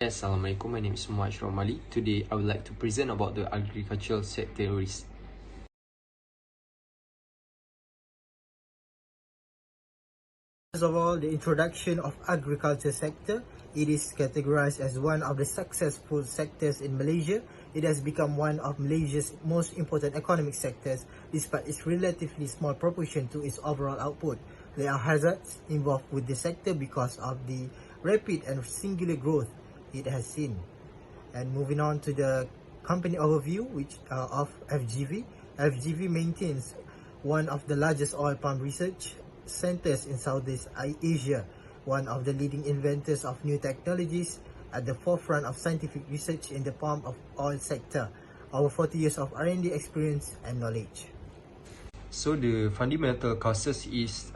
Assalamualaikum, my name is Muaz Romali. Today, I would like to present about the agricultural sector risk. First of all, the introduction of agriculture sector. It is categorized as one of the successful sectors in Malaysia. It has become one of Malaysia's most important economic sectors despite its relatively small proportion to its overall output. There are hazards involved with the sector because of the rapid and singular growth it has seen. And moving on to the company overview of FGV. FGV maintains one of the largest oil palm research centers in Southeast Asia, one of the leading inventors of new technologies at the forefront of scientific research in the palm oil sector. Over 40 years of R&D experience and knowledge. So the fundamental causes is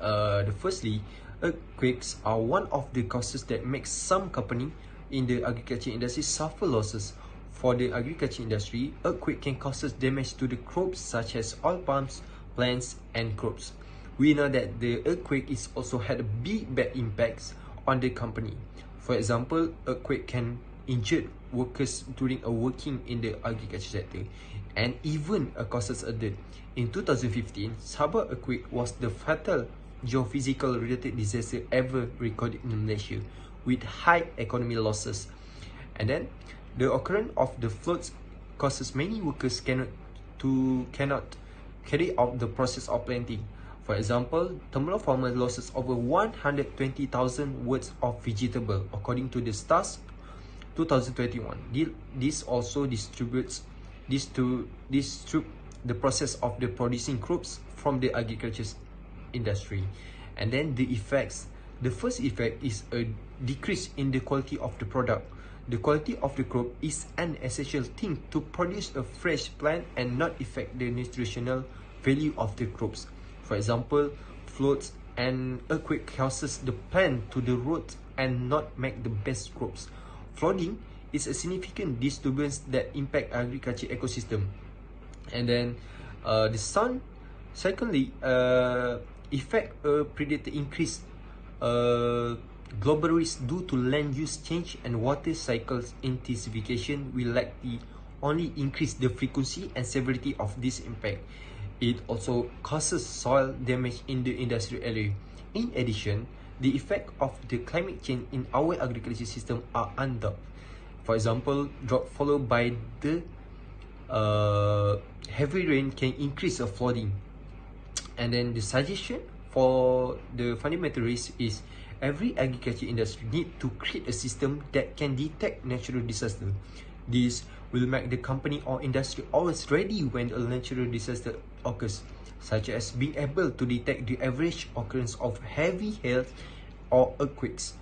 firstly, earthquakes are one of the causes that makes some company in the agriculture industry suffer losses. For the agriculture industry, earthquake can cause damage to the crops such as oil palms, plants, and crops. We know that the earthquake is also had a big bad impacts on the company. For example, earthquake can injure workers during a working in the agriculture sector and even causes a death. In 2015, Sabah earthquake was the fatal geophysical related disaster ever recorded in Malaysia with high economic losses. And then the occurrence of the floods causes many workers cannot carry out the process of planting. For example, Temerloh farmer losses over 120,000 worth of vegetable according to the STARS 2021. This also distributes the process of the producing crops from the agriculture industry. And then the effects. The first effect is a decrease in the quality of the product. The quality of the crop is an essential thing to produce a fresh plant and not affect the nutritional value of the crops. For example, floods and earthquake causes the plant to the root and not make the best crops. Flooding is a significant disturbance that impact agriculture ecosystem. And then the sun, secondly, effect a predator increase global risk due to land use change and water cycles intensification will likely only increase the frequency and severity of this impact. It also causes soil damage in the industrial area. In addition, the effect of the climate change in our agriculture system are undoubted. For example, drought followed by the heavy rain can increase the flooding. And then the suggestion for the fundamental risk is every agriculture industry need to create a system that can detect natural disaster. This will make the company or industry always ready when a natural disaster occurs, such as being able to detect the average occurrence of heavy hail or earthquakes.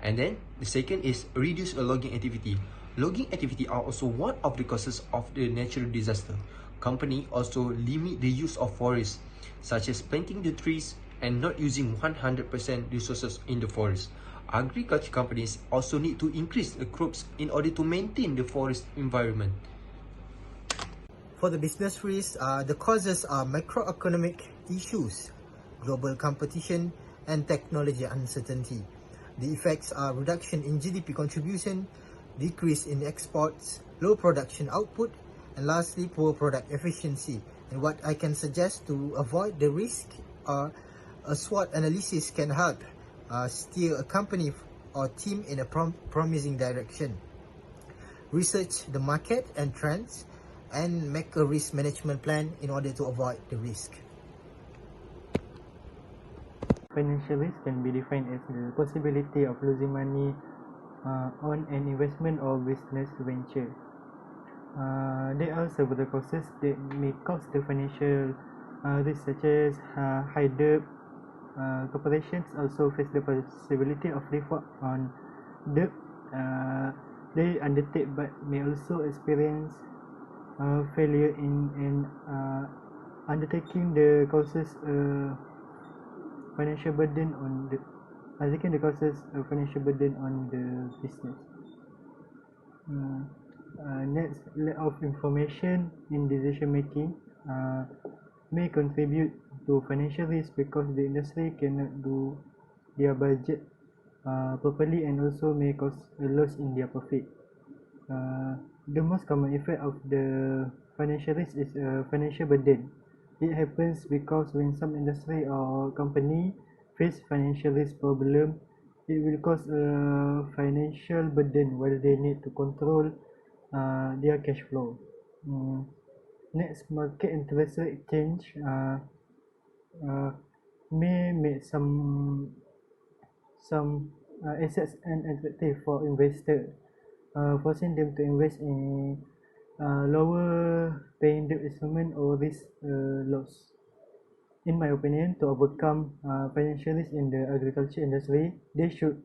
And then the second is reduce a logging activity. Logging activity are also one of the causes of the natural disaster. Company also limit the use of forests, such as planting the trees and not using 100% resources in the forest. Agriculture companies also need to increase the crops in order to maintain the forest environment. For the business risk, the causes are macroeconomic issues, global competition, and technology uncertainty. The effects are reduction in GDP contribution, decrease in exports, low production output, and lastly, poor product efficiency. And what I can suggest to avoid the risk are a SWOT analysis can help steer a company or team in a promising direction. Research the market and trends and make a risk management plan in order to avoid the risk. Financial risk can be defined as the possibility of losing money on an investment or business venture. There are several causes that may cause the financial risk, such as high debt. Corporations also face the possibility of default on debt they undertake, but may also experience failure in undertaking the causes financial burden on the undertaking the causes financial burden on the business. Next, lack of information in decision making may contribute to financial risk because the industry cannot do their budget properly and also may cause a loss in their profit. The most common effect of the financial risk is a financial burden. It happens because when some industry or company face financial risk problem, it will cause a financial burden while they need to control their cash flow. Mm. Next, market interest rate change uh, may make some assets unattractive for investor, forcing them to invest in lower paying debt instrument or risk loss. In my opinion, to overcome financial risk in the agriculture industry, they should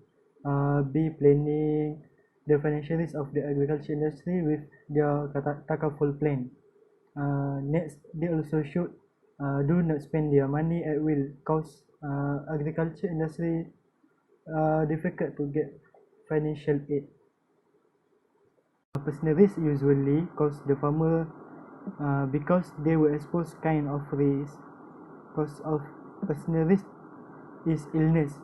be planning the financial risk of the agriculture industry with their takaful plan. Next, they also should do not spend their money at will, cause agriculture industry difficult to get financial aid. Personal risk usually cause the farmer because they were exposed kind of risk. Cause of personal risk is illness.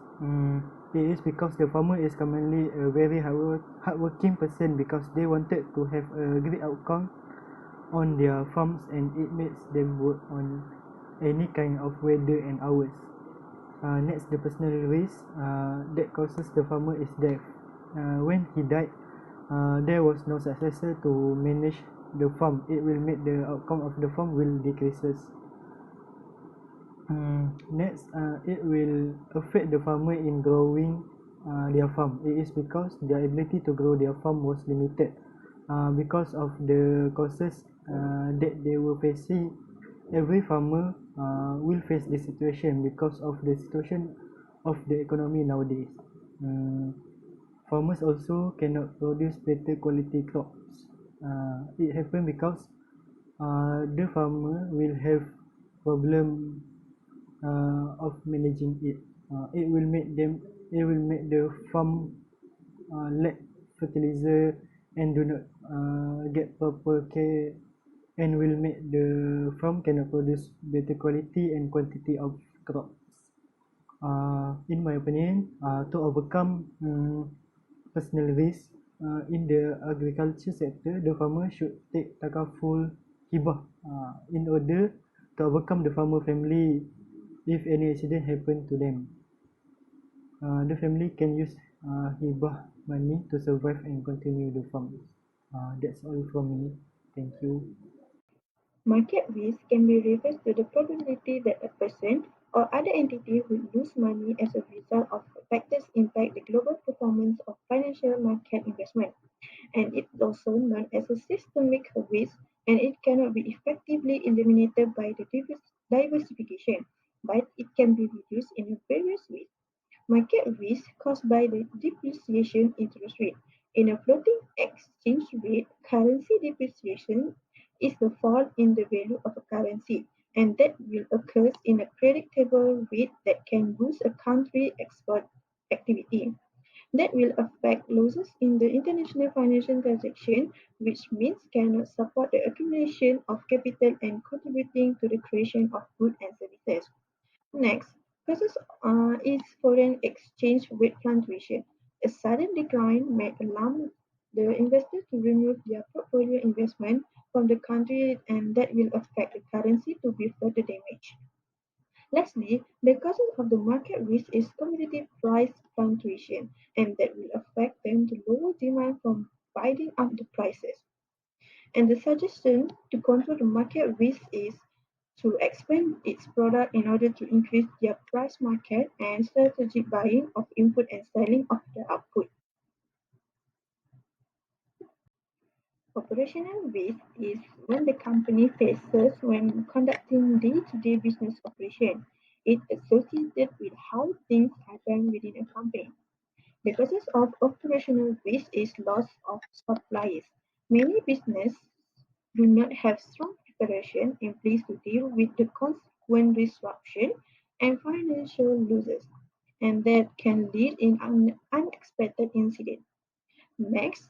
It is because the farmer is commonly a very hardworking person because they wanted to have a great outcome on their farms and it makes them work on any kind of weather and hours. Next, the personal risk that causes the farmer is death. When he died, there was no successor to manage the farm. It will make the outcome of the farm will decreases. Next, it will affect the farmer in growing their farm. It is because their ability to grow their farm was limited because of the causes that they were facing. Every farmer will face this situation because of the situation of the economy nowadays. Farmers also cannot produce better quality crops. It happen because the farmer will have problem of managing it. It will make them. It will make the farm lack fertilizer and do not get proper care, and will make the farm cannot produce better quality and quantity of crops. In my opinion, to overcome personal risk in the agriculture sector, the farmer should take takaful hibah in order to overcome the farmer family if any accident happen to them. The family can use hibah money to survive and continue the farm. That's all from me. Thank you. Market risk can be referred to the probability that a person or other entity will lose money as a result of factors impact the global performance of financial market investment. And it's also known as a systemic risk, and it cannot be effectively eliminated by the diversification, but it can be reduced in various ways. Market risk caused by the depreciation interest rate. In a floating exchange rate, currency depreciation is the fall in the value of a currency, and that will occur in a predictable rate that can boost a country's export activity. That will affect losses in the international financial transaction, which means cannot support the accumulation of capital and contributing to the creation of goods and services. Next, causes is foreign exchange rate fluctuation. A sudden decline may alarm the investor to remove their portfolio investment from the country, and that will affect the currency to be further damaged. Lastly, the causes of the market risk is commodity price fluctuation, and that will affect them to lower demand from bidding up the prices. And the suggestion to control the market risk is to expand its product in order to increase their price market and strategic buying of input and selling of the output. Operational risk is when the company faces when conducting day-to-day business operation. It's associated with how things are done within a company. The causes of operational risk is loss of supplies. Many businesses do not have strong preparation in place to deal with the consequent disruption and financial losses, and that can lead in unexpected incidents. Next,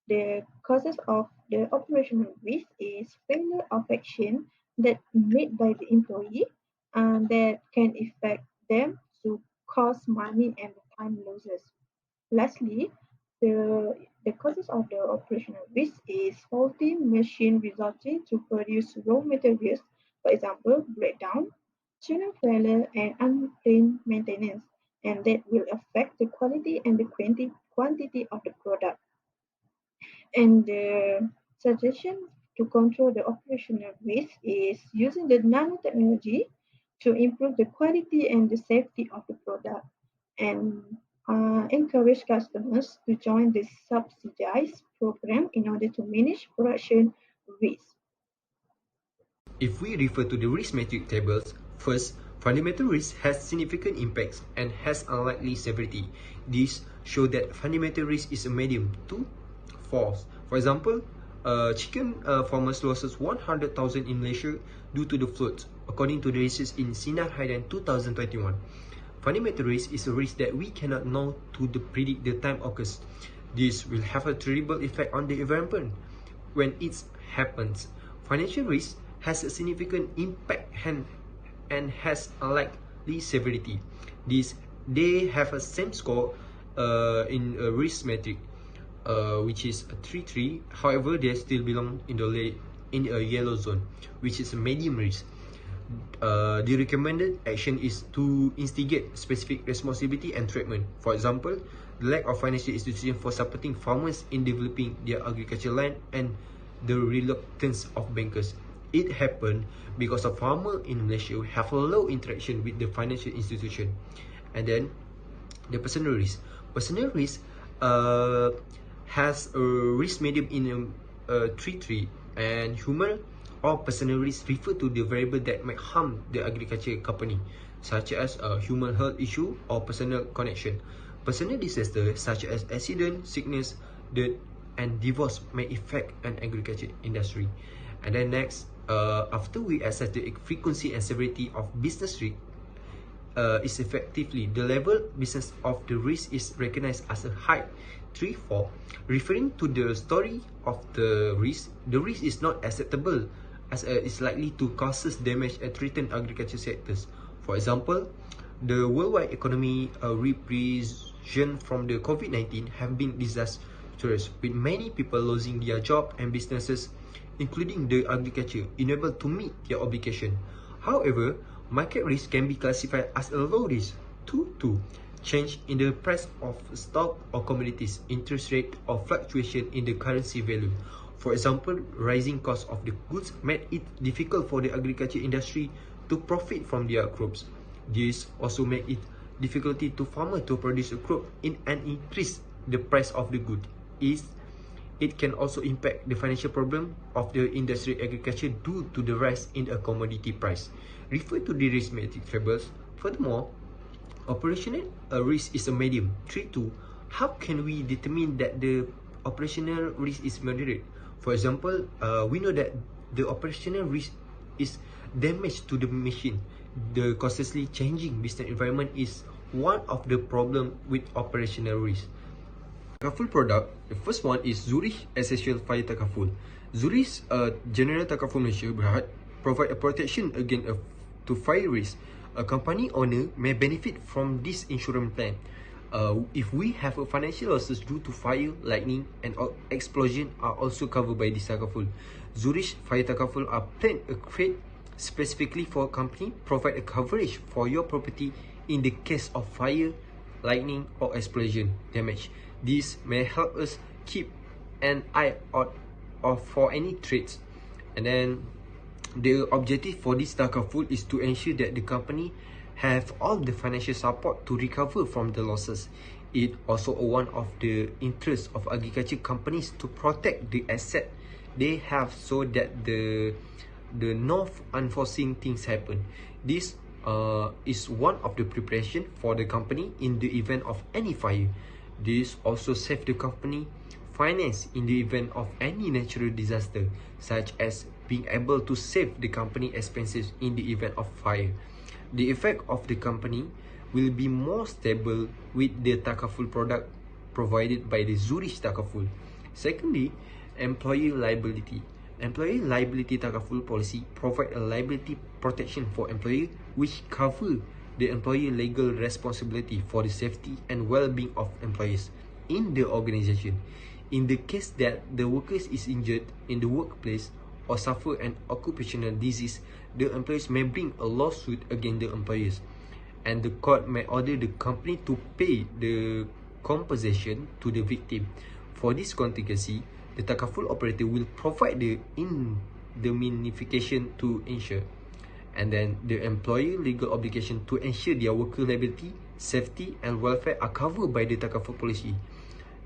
the causes of the operational risk is failure of action that made by the employee and that can affect them to cause money and time losses. Lastly, the causes of the operational risk is faulty machine resulting to produce raw materials, for example, breakdown, channel failure, and unplanned maintenance, and that will affect the quality and the quantity of the product. And the suggestion to control the operational risk is using the nanotechnology to improve the quality and the safety of the product and encourage customers to join the subsidized program in order to manage production risk. If we refer to the risk matrix tables, first, fundamental risk has significant impacts and has unlikely severity. These show that fundamental risk is a medium to false. For example, chicken farmers losses 100,000 in Malaysia due to the floods, according to the research in Sinar Haidan 2021. Fundamental risk is a risk that we cannot know to predict the time occurs. This will have a terrible effect on the environment when it happens. Financial risk has a significant impact and has unlikely severity. They have a same score in a risk metric, which is a 3-3. However, they still belong in a yellow zone, which is a medium risk. The recommended action is to instigate specific responsibility and treatment. For example, the lack of financial institution for supporting farmers in developing their agricultural land and the reluctance of bankers. It happened because a farmer in Malaysia have a low interaction with the financial institution. And then the personal risk. Personal risk has a risk medium in a 3-3, and human or personal risk refer to the variable that might harm the agriculture company, such as a human health issue or personal connection. Personal disaster such as accident, sickness, death, and divorce may affect an agriculture industry. And then next, after we assess the frequency and severity of business risk, is effectively the level business of the risk is recognized as a high 3-4, referring to the story of the risk. The risk is not acceptable as it's likely to cause damage and threaten agriculture sectors. For example, the worldwide economy repression from the COVID-19 have been disastrous, with many people losing their job and businesses, including the agriculture, unable to meet their obligation. However, market risk can be classified as a low risk 2-2, change in the price of stock or commodities, interest rate, or fluctuation in the currency value. For example, rising cost of the goods made it difficult for the agriculture industry to profit from their crops. This also made it difficulty to farmer to produce a crop and increase the price of the good. It can also impact the financial problem of the industry agriculture due to the rise in a commodity price. Refer to the risk matrix tables. Furthermore, operational risk is a medium 3-2. How can we determine that the operational risk is moderate? For example, we know that the operational risk is damage to the machine. The constantly changing business environment is one of the problem with operational risk. Takaful product, the first one is Zurich Essential Fire Takaful. Zurich General Takaful Malaysia Berhad provide a protection against to fire risk. A company owner may benefit from this insurance plan. If we have a financial losses due to fire, lightning, and explosion are also covered by this takaful. Zurich Fire Takaful are planned a create specifically for a company, provide a coverage for your property in the case of fire, lightning, or explosion damage. This may help us keep an eye out for any threats. And then the objective for this takaful is to ensure that the company have all the financial support to recover from the losses. It also one of the interests of agriculture companies to protect the asset they have so that the no unforeseen things happen. This is one of the preparation for the company in the event of any fire. This also save the company finance in the event of any natural disaster, such as being able to save the company expenses in the event of fire. The effect of the company will be more stable with the takaful product provided by the Zurich Takaful. Secondly, employee liability. Employee liability takaful policy provide a liability protection for employee which cover the employee legal responsibility for the safety and well-being of employees. in the organization. In the case that the workers is injured in the workplace or suffer an occupational disease, the employees may bring a lawsuit against the employers, and the court may order the company to pay the compensation to the victim. For this contingency, the takaful operator will provide the indemnification to insure, and then the employer legal obligation to ensure their worker liability, safety and welfare are covered by the takaful policy.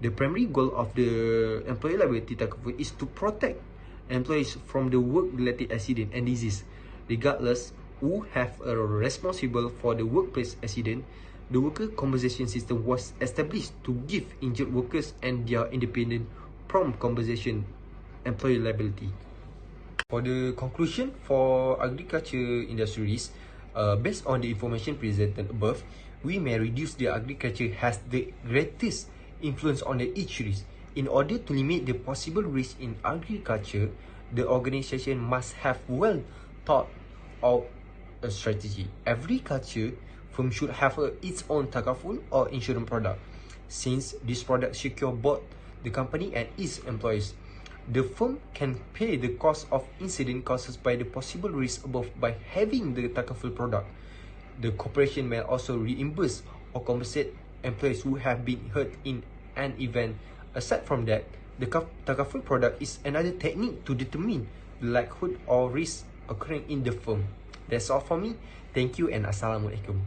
The primary goal of the employer liability takaful is to protect employees from the work-related accident and disease, regardless who have a responsible for the workplace accident. The worker compensation system was established to give injured workers and their independent prompt compensation employer liability. For the conclusion for agriculture industries, based on the information presented above, we may reduce the agriculture has the greatest influence on the each risk. In order to limit the possible risk in agriculture, the organization must have well thought out a strategy. Every culture firm should have its own takaful or insurance product, since this product secure both the company and its employees. The firm can pay the cost of incident caused by the possible risk above by having the takaful product. The corporation may also reimburse or compensate employees who have been hurt in an event. Aside from that, the takaful product is another technique to determine the likelihood or risk occurring in the firm. That's all for me. Thank you and Assalamualaikum.